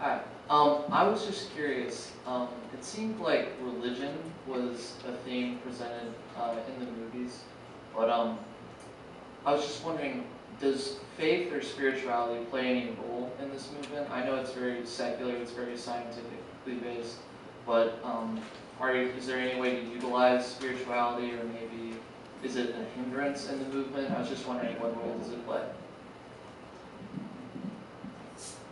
Hi. I was just curious. It seemed like religion was a theme presented in the movies, but I was just wondering, does faith or spirituality play any role in this movement? I know it's very secular, it's very scientifically based, but is there any way to utilize spirituality, or maybe is it a hindrance in the movement? I was just wondering, what role does it play?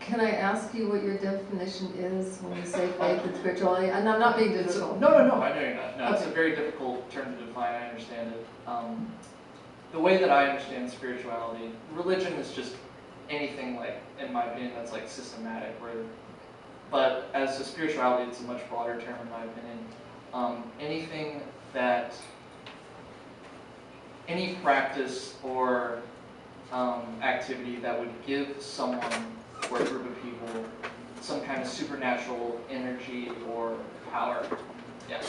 Can I ask you what your definition is when you say faith and spirituality? And I'm not being difficult. No, I know you're not. No, it's a very difficult term to define. I understand it. The way that I understand spirituality, religion is just anything, like, in my opinion, that's like systematic. But as a spirituality, it's a much broader term in my opinion. Anything that, any practice or activity that would give someone or a group of people some kind of supernatural energy or power. Yeah.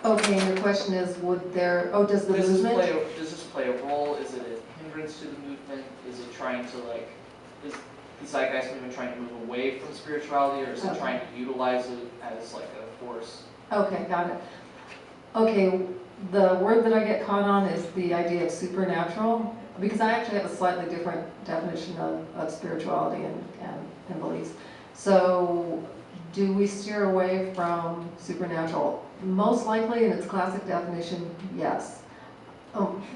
Okay, and your question is, does this play a role? Is it a hindrance to the movement? Is it trying to, like, is the zeitgeist movement trying to move away from spirituality, or is it trying to utilize it as like a force? Okay, got it. Okay, the word that I get caught on is the idea of supernatural, because I actually have a slightly different definition of spirituality and beliefs. So, do we steer away from supernatural? Most likely, in its classic definition, yes.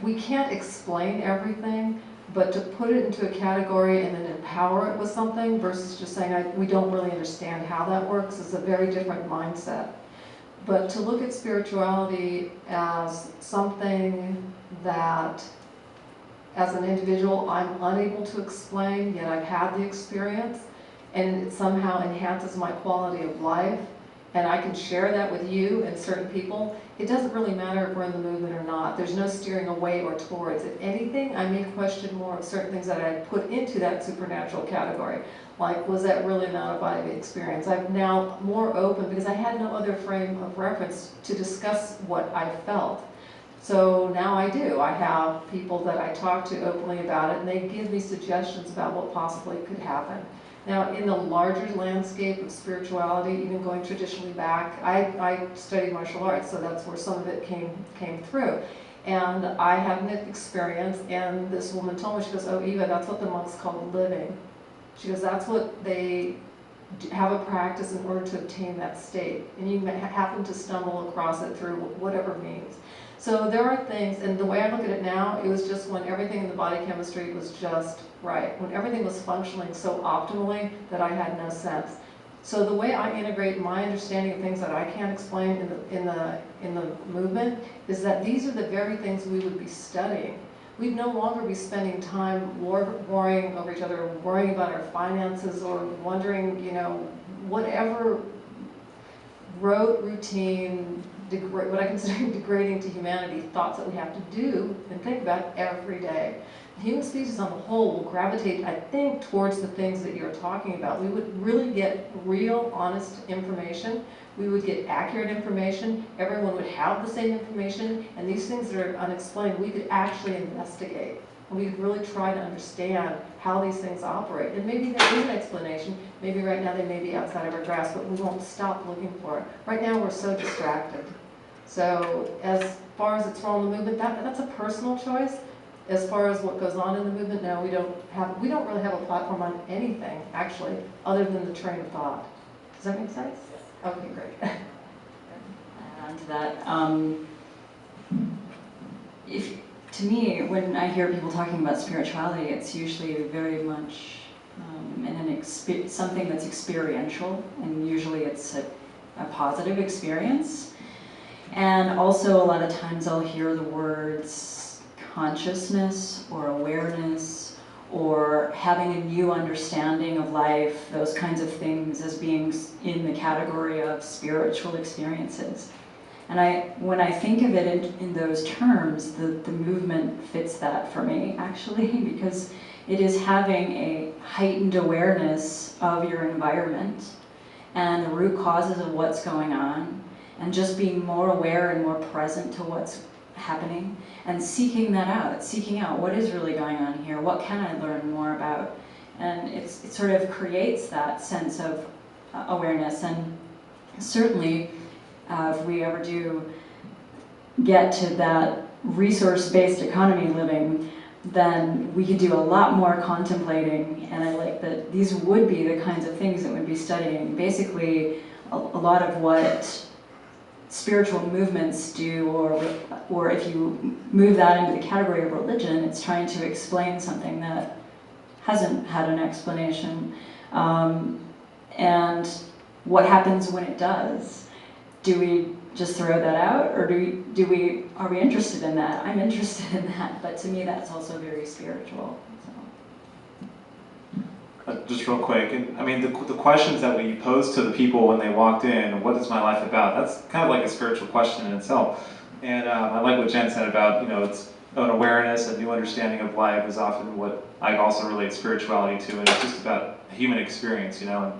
We can't explain everything, but to put it into a category and then empower it with something versus just saying we don't really understand how that works is a very different mindset. But to look at spirituality as something that, as an individual, I'm unable to explain, yet I've had the experience, and it somehow enhances my quality of life, and I can share that with you and certain people, it doesn't really matter if we're in the movement or not. There's no steering away or towards. If anything, I may question more of certain things that I put into that supernatural category. Like, was that really an out-of-body experience? I'm now more open because I had no other frame of reference to discuss what I felt. So now I do. I have people that I talk to openly about it, and they give me suggestions about what possibly could happen. Now, in the larger landscape of spirituality, even going traditionally back, I studied martial arts, so that's where some of it came through. And I had an experience, and this woman told me, she goes, "Oh, Eva, that's what the monks call living." She goes, "That's what they have a practice in order to obtain that state. And you happen to stumble across it through whatever means." So there are things, and the way I look at it now, it was just when everything in the body chemistry was just right, when everything was functioning so optimally that I had no sense. So the way I integrate my understanding of things that I can't explain in the movement is that these are the very things we would be studying. We'd no longer be spending time worrying over each other, worrying about our finances, or wondering, whatever rote, routine, what I consider degrading to humanity thoughts that we have to do and think about every day. The human species on the whole will gravitate, I think, towards the things that you're talking about. We would really get real, honest information. We would get accurate information. Everyone would have the same information. And these things that are unexplained, we could actually investigate. And we could really try to understand how these things operate. And maybe there is an explanation. Maybe right now they may be outside of our grasp, but we won't stop looking for it. Right now we're so distracted. So as far as its role in the movement, that's a personal choice. As far as what goes on in the movement, no, we don't really have a platform on anything, actually, other than the train of thought. Does that make sense? Yes. Okay, great. On to that, to me, when I hear people talking about spirituality, it's usually very much something that's experiential, and usually it's a positive experience. And also, a lot of times I'll hear the words consciousness or awareness or having a new understanding of life, those kinds of things, as being in the category of spiritual experiences. And when I think of it in those terms, the movement fits that for me, actually, because it is having a heightened awareness of your environment and the root causes of what's going on, and just being more aware and more present to what's happening, and seeking out what is really going on here, what can I learn more about, And it sort of creates that sense of awareness. And certainly, if we ever do get to that resource-based economy living, then we could do a lot more contemplating. And I like that these would be the kinds of things that we'd be studying. Basically, a lot of what spiritual movements do, or if you move that into the category of religion, it's trying to explain something that hasn't had an explanation. And what happens when it does? Do we just throw that out, or are we interested in that? I'm interested in that, but to me that's also very spiritual. So. Just real quick, and I mean the questions that we posed to the people when they walked in, what is my life about? That's kind of like a spiritual question in itself. And I like what Jen said about, it's an awareness, a new understanding of life is often what I also relate spirituality to, and it's just about human experience, and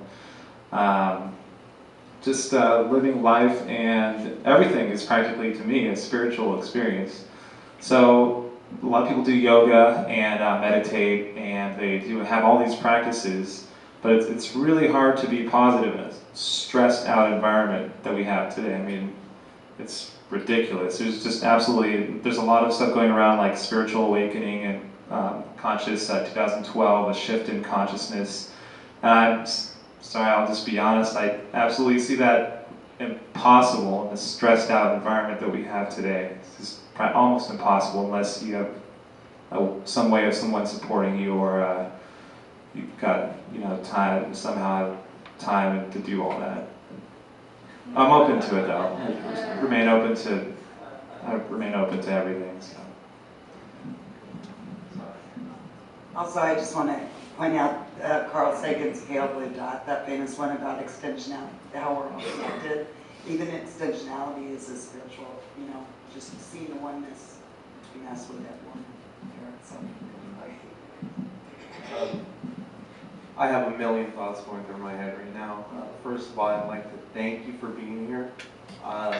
just living life, and everything is practically, to me, a spiritual experience. So a lot of people do yoga and meditate, and they do have all these practices, but it's really hard to be positive in a stressed out environment that we have today. I mean, it's ridiculous. There's a lot of stuff going around, like spiritual awakening and conscious 2012, a shift in consciousness. And I'm sorry, I'll just be honest, I absolutely see that impossible in the stressed out environment that we have today. It's just almost impossible unless you have some way of someone supporting you, or you've got time to do all that. I'm open to it though. I remain open to everything. So. Also, I just want to point out Carl Sagan's Pale Blue Dot, that famous one about extensionality, how we're all connected. Even extensionality is a spiritual, just seeing the oneness between us with that one. I have a million thoughts going through my head right now. First of all, I'd like to thank you for being here.